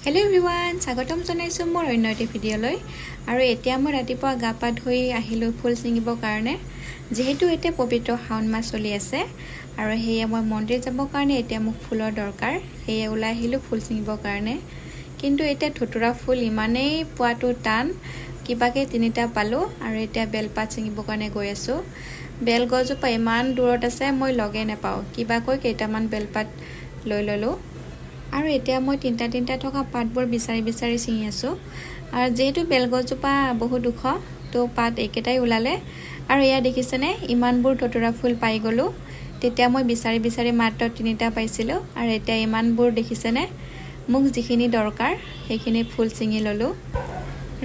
Hello' everyone, স্বাগতম জনাইছোঁ মোৰ অন্য এটা ভিডিঅ'লৈ। আৰু এতিয়া মই ৰাতিপুৱা গা পা ধুই আহিলোঁ ফুল ছিঙিবৰ কাৰণে। যিহেতু এতিয়া পবিত্ৰ শাওণ মাহ চলি আছে আৰু সেয়ে মই মন্দিৰ যাবৰ কাৰণে এতিয়া মোক ফুলৰ দৰকাৰ, সেয়ে ওলাই আহিলোঁ ফুল ছিঙিবৰ কাৰণে। কিন্তু এতিয়া ধতুৰা ফুল ইমানেই পোৱাটো টান, কিবাকৈ 3টা পালোঁ আৰু এতিয়া বেলপাত ছিঙিবৰ কাৰণে গৈ আছোঁ। বেলগছজোপা ইমান দূৰত আছে, মই লগেই নাপাওঁ, কিবাকৈ কেইটামান বেলপাত লৈ ল'লোঁ। আৰু এতিয়া মই তিনিটা থকা পাতবোৰ বিচাৰি বিচাৰি ছিঙি আছোঁ। আৰু যিহেতু বেলগছজোপা বহুত ওখ, তো পাত এইকেইটাই ওলালে। আৰু এয়া দেখিছেনে, ইমানবোৰ ধতুৰা ফুল পাই গ'লোঁ। তেতিয়া মই বিচাৰি বিচাৰি মাত্ৰ 3টা পাইছিলোঁ আৰু এতিয়া ইমানবোৰ দেখিছেনে। মোক যিখিনি দৰকাৰ সেইখিনি ফুল ছিঙি ল'লোঁ।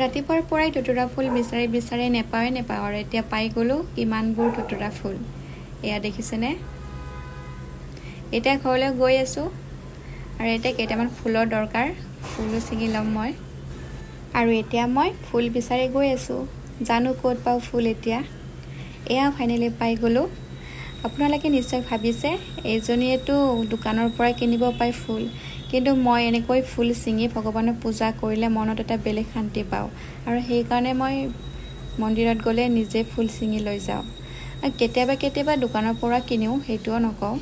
ৰাতিপুৱাৰ পৰাই ধতুৰা ফুল বিচাৰি বিচাৰি নেপাওঁ আৰু এতিয়া পাই গ'লোঁ ইমানবোৰ ধতুৰা ফুল। এয়া দেখিছেনে। এতিয়া ঘৰলৈ গৈ আছোঁ আৰু এতিয়া কেইটামান ফুলৰ দৰকাৰ, ফুলো ছিঙি ল'ম মই। আৰু এতিয়া মই ফুল বিচাৰি গৈ আছোঁ, জানো ক'ত পাওঁ ফুল এতিয়া। এয়া ফাইনেলি পাই গ'লোঁ। আপোনালোকে নিশ্চয় ভাবিছে এইজনীয়েতো দোকানৰ পৰাই কিনিব পায় ফুল, কিন্তু মই এনেকৈ ফুল ছিঙি ভগৱানক পূজা কৰিলে মনত এটা বেলেগ শান্তি পাওঁ। আৰু সেইকাৰণে মই মন্দিৰত গ'লে নিজে ফুল ছিঙি লৈ যাওঁ। আৰু কেতিয়াবা দোকানৰ পৰা কিনিও, সেইটোও নকওঁ।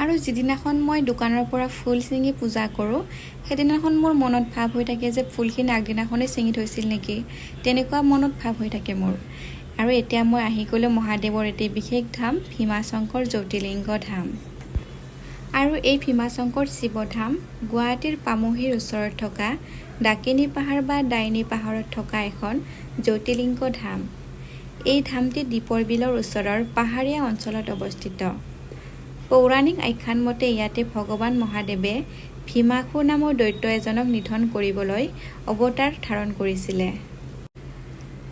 আৰু যিদিনাখন মই দোকানৰ পৰা ফুল ছিঙি পূজা কৰোঁ, সেইদিনাখন মোৰ মনত ভাৱ হৈ থাকে যে ফুলখিনি আগদিনাখনেই ছিঙি থৈছিল নেকি, তেনেকুৱা মনত ভাৱ হৈ থাকে মোৰ। আৰু এতিয়া মই আহি গ'লোঁ মহাদেৱৰ এটি বিশেষ ধাম, ভীমাশংকৰ জ্যোতিৰ্লিংগ ধাম। আৰু এই ভীমাশংকৰ শিৱধাম গুৱাহাটীৰ পামহিৰ ওচৰত থকা ডাকিনী পাহাৰ বা ডাইনী পাহাৰত থকা এখন জ্যোতিৰ্লিংগ ধাম। এই ধামটি দীপৰ বিলৰ ওচৰৰ পাহাৰীয়া অঞ্চলত অৱস্থিত। পৌৰাণিক আখ্যান মতে ইয়াতে ভগৱান মহাদেৱে ভীমাসুৰ নামৰ দৈত্য এজনক নিধন কৰিবলৈ অৱতাৰ ধাৰণ কৰিছিলে।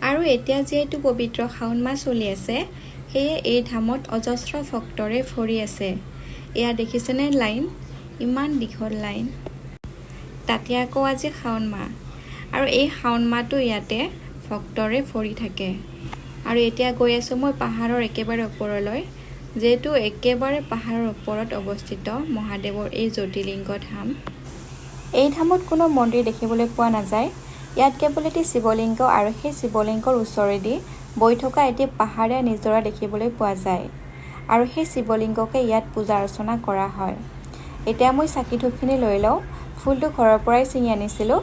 আৰু এতিয়া যিহেতু পবিত্ৰ শাওণ মাহ চলি আছে, সেয়ে এই ধামত অজস্ৰ ভক্তৰে ভৰি আছে। এয়া দেখিছেনে লাইন, ইমান দীঘল লাইন। তাতে আকৌ আজি শাওণ মাহ, আৰু এই শাওণ মাহটো ইয়াতে ভক্তৰে ভৰি থাকে। আৰু এতিয়া গৈ আছোঁ মই পাহাৰৰ একেবাৰে ওপৰলৈ, যিহেতু একেবাৰে পাহাৰৰ ওপৰত অৱস্থিত মহাদেৱৰ এই জ্যোতিৰ্লিংগ ধাম। এই ধামত কোনো মন্দিৰ দেখিবলৈ পোৱা নাযায়। ইয়াত কেৱল এটি শিৱলিংগ আৰু সেই শিৱলিংগৰ ওচৰেদি বৈ থকা এটি পাহাৰীয়া নিজৰা দেখিবলৈ পোৱা যায়। আৰু সেই শিৱলিংগকে ইয়াত পূজা অৰ্চনা কৰা হয়। এতিয়া মই চাকি ধূপখিনি লৈ লওঁ। ফুলটো ঘৰৰ পৰাই ছিঙি আনিছিলোঁ।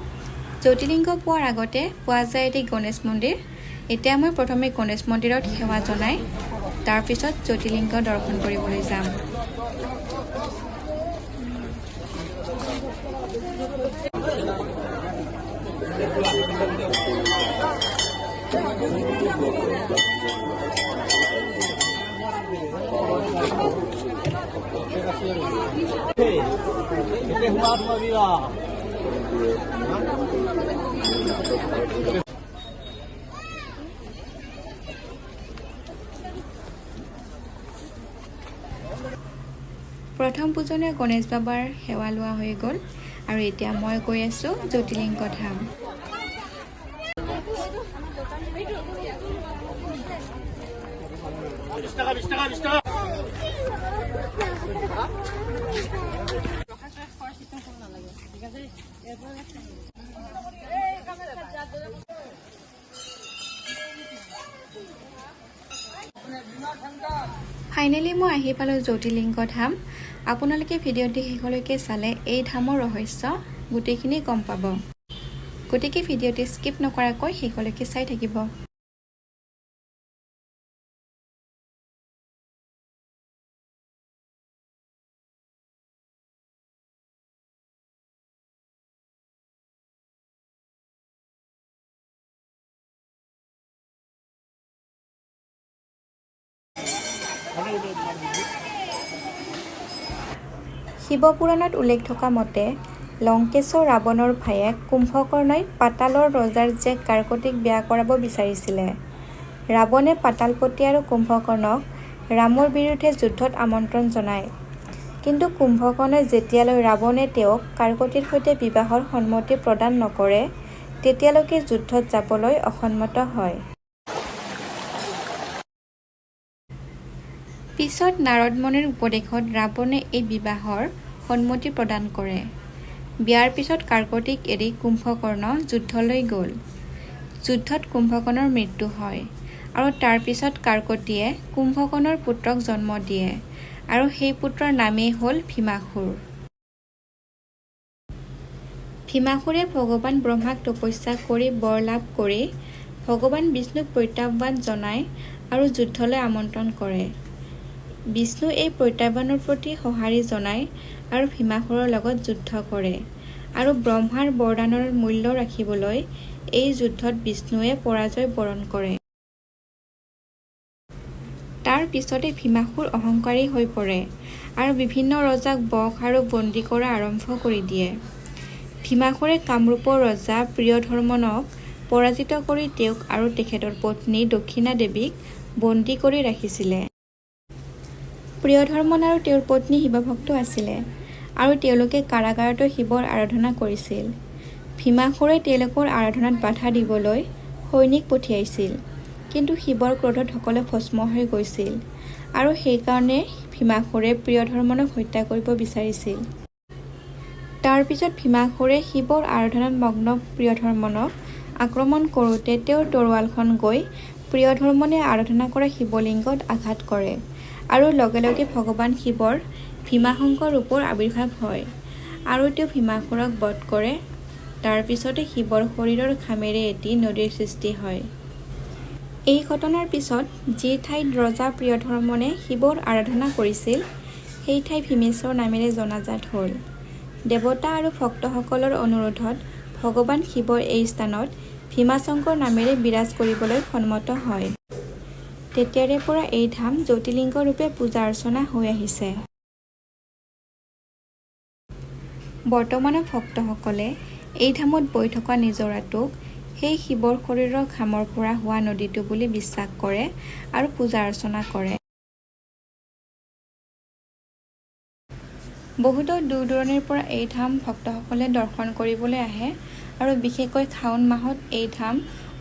জ্যোতিৰ্লিংগ পোৱাৰ আগতে পোৱা যায় এটি গণেশ মন্দিৰ। এতিয়া মই প্ৰথমে গণেশ মন্দিৰত সেৱা জনাই তাৰপিছত জ্যোতিৰ্লিংগ দৰ্শন কৰিবলৈ যাম। প্ৰথম পূজনীয় গণেশ বাবাৰ সেৱা লোৱা হৈ গ'ল আৰু এতিয়া মই গৈ আছোঁ জ্যোতিৰ্লিংগ ধাম। ফাইনেলি মই আহি পালোঁ জ্যোতিৰ্লিংগ ধাম। আপোনালোকে ভিডিঅ'টি শেষলৈকে চালে এই ধামৰ ৰহস্য গোটেইখিনি গম পাব। গতিকে ভিডিঅ'টি স্কিপ নকৰাকৈ শেষলৈকে চাই থাকিব। শিৱপুৰাণত উল্লেখ থকা মতে লংকেশ্বৰ ৰাৱণৰ ভায়েক কুম্ভকৰ্ণই পাতালৰ ৰজাৰ জীয়েক কাৰ্কটিক বিয়া কৰাব বিচাৰিছিলে। ৰাৱণে পাতালপতি আৰু কুম্ভকৰ্ণক ৰামৰ বিৰুদ্ধে যুদ্ধত আমন্ত্ৰণ জনায়। কিন্তু কুম্ভকৰ্ণই যেতিয়ালৈ ৰাৱণে তেওঁক কাৰ্কটিৰ সৈতে বিবাহৰ সন্মতি প্ৰদান নকৰে, তেতিয়ালৈকে যুদ্ধত যাবলৈ অসন্মত হয়। পিছত নাৰদ মুনিৰ উপদেশত ৰাৱণে এই বিবাহৰ সন্মতি প্ৰদান কৰে। বিয়াৰ পিছত কাৰ্কটিক এৰি কুম্ভকৰ্ণ যুদ্ধলৈ গ'ল। যুদ্ধত কুম্ভকৰ্ণৰ মৃত্যু হয় আৰু তাৰ পিছত কাৰ্কটিয়ে কুম্ভকৰ্ণৰ পুত্ৰক জন্ম দিয়ে আৰু সেই পুত্ৰৰ নামেই হ'ল ভীমাসুৰ। ভীমাসুৰে ভগৱান ব্ৰহ্মাক তপস্যা কৰি বৰ লাভ কৰি ভগৱান বিষ্ণুক প্ৰত্যাহ্বান জনায় আৰু যুদ্ধলৈ আমন্ত্ৰণ কৰে। বিষ্ণু এই প্ৰত্যাহ্বানৰ প্ৰতি সঁহাৰি জনায় আৰু ভীমাসুৰৰ লগত যুদ্ধ কৰে আৰু ব্ৰহ্মাৰ বৰদানৰ মূল্য ৰাখিবলৈ এই যুদ্ধত বিষ্ণুৱে পৰাজয় বৰণ কৰে। তাৰ পিছতে ভীমাসুৰ অহংকাৰী হৈ পৰে আৰু বিভিন্ন ৰজাক বশ আৰু বন্দী কৰা আৰম্ভ কৰি দিয়ে। ভীমাসুৰে কামৰূপৰ ৰজা প্ৰিয়ধৰ্মনক পৰাজিত কৰি তেওঁক আৰু তেখেতৰ পত্নী দক্ষিণা দেৱীক বন্দী কৰি ৰাখিছিলে। প্ৰিয়ধৰ্মন আৰু তেওঁৰ পত্নী শিৱভক্ত আছিলে আৰু তেওঁলোকে কাৰাগাৰতো শিৱৰ আৰাধনা কৰিছিল। ভীমাসুৰে তেওঁলোকৰ আৰাধনাত বাধা দিবলৈ সৈনিক পঠিয়াইছিল, কিন্তু শিৱৰ ক্ৰোধত সকলো ভস্ম হৈ গৈছিল আৰু সেইকাৰণে ভীমাসুৰে প্ৰিয়ধৰ্মনক হত্যা কৰিব বিচাৰিছিল। তাৰ পিছত ভীমাসুৰে শিৱৰ আৰাধনাত মগ্ন প্ৰিয়ধৰ্মনক আক্ৰমণ কৰোঁতে তেওঁৰ তৰোৱালখন গৈ প্ৰিয়ধৰ্মনে আৰাধনা কৰা শিৱলিংগত আঘাত কৰে আৰু লগে লগে ভগৱান শিৱৰ ভীমাশংকৰ ৰূপৰ আবিৰ্ভাৱ হয় আৰু তেওঁ ভীমাসুৰক বধ কৰে। তাৰ পিছতে শিৱৰ শৰীৰৰ ঘামেৰে এটি নদীৰ সৃষ্টি হয়। এই ঘটনাৰ পিছত যি ঠাইত ৰজা প্ৰিয়ধৰ্মনে শিৱৰ আৰাধনা কৰিছিল সেই ঠাই ভীমেশ্বৰ নামেৰে জনাজাত হ'ল। দেৱতা আৰু ভক্তসকলৰ অনুৰোধত ভগৱান শিৱৰ এই স্থানত ভীমাশংকৰ নামেৰে বিৰাজ কৰিবলৈ সন্মত হয়। তেতিয়াৰে পৰা এই ধাম জ্যোতিৰ্লিংগ ৰূপে পূজা অৰ্চনা হৈ আহিছে। বৰ্তমানৰ ভক্তসকলে এই ধামত বৈ থকা নিজৰাটোক সেই শিৱৰ শৰীৰৰ ঘামৰ পৰা হোৱা নদীটো বুলি বিশ্বাস কৰে আৰু পূজা অৰ্চনা কৰে। বহুতো দূৰ দূৰণিৰ পৰা এই ধাম ভক্তসকলে দৰ্শন কৰিবলৈ আহে আৰু বিশেষকৈ শাওণ মাহত এই ধাম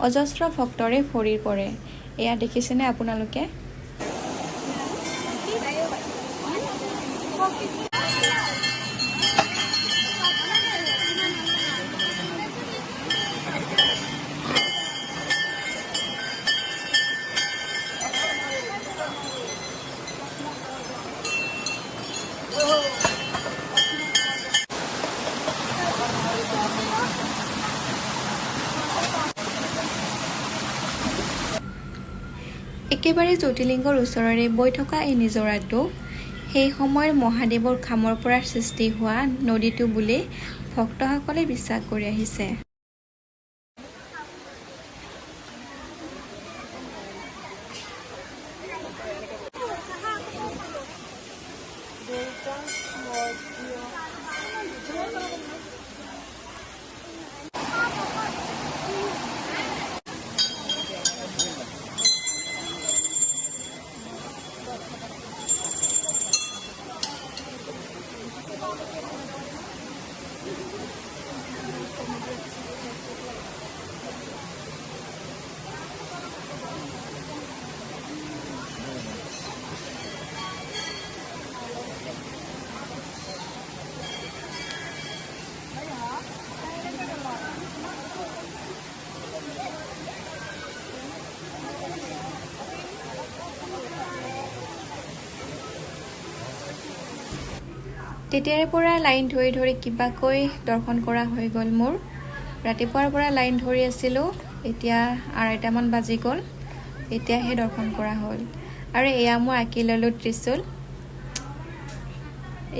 অজস্ৰ ভক্তৰে ভৰি পৰে। এয়া দেখিছেনে আপোনালোকে? একেবাৰে জ্যোতিৰ্লিংগৰ ওচৰৰে বৈ থকা এই নিজৰাটো সেই সময়ৰ মহাদেৱৰ ঘামৰ পৰা সৃষ্টি হোৱা নদীটো বুলি ভক্তসকলে বিশ্বাস কৰি আহিছে। তেতিয়াৰে পৰা লাইন ধৰি ধৰি কিবাকৈ দৰ্শন কৰা হৈ গ'ল মোৰ। ৰাতিপুৱাৰ পৰা লাইন ধৰি আছিলোঁ, এতিয়া 2:30মান বাজি গ'ল, এতিয়াহে দৰ্শন কৰা হ'ল। আৰু এয়া মই আঁকি ল'লোঁ ত্ৰিশূল।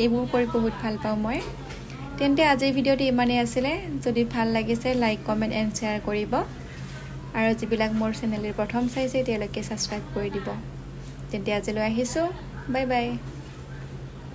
এইবোৰ কৰি বহুত ভাল পাওঁ মই। তেন্তে আজিৰ ভিডিঅ'টো ইমানেই আছিলে। যদি ভাল লাগিছে লাইক, কমেণ্ট এণ্ড শ্বেয়াৰ কৰিব আৰু যিবিলাক মোৰ চেনেলৰ প্ৰথম চাইছে তেওঁলোকে ছাবস্ক্ৰাইব কৰি দিব। তেন্তে আজিলৈ আহিছোঁ, বাই বাই।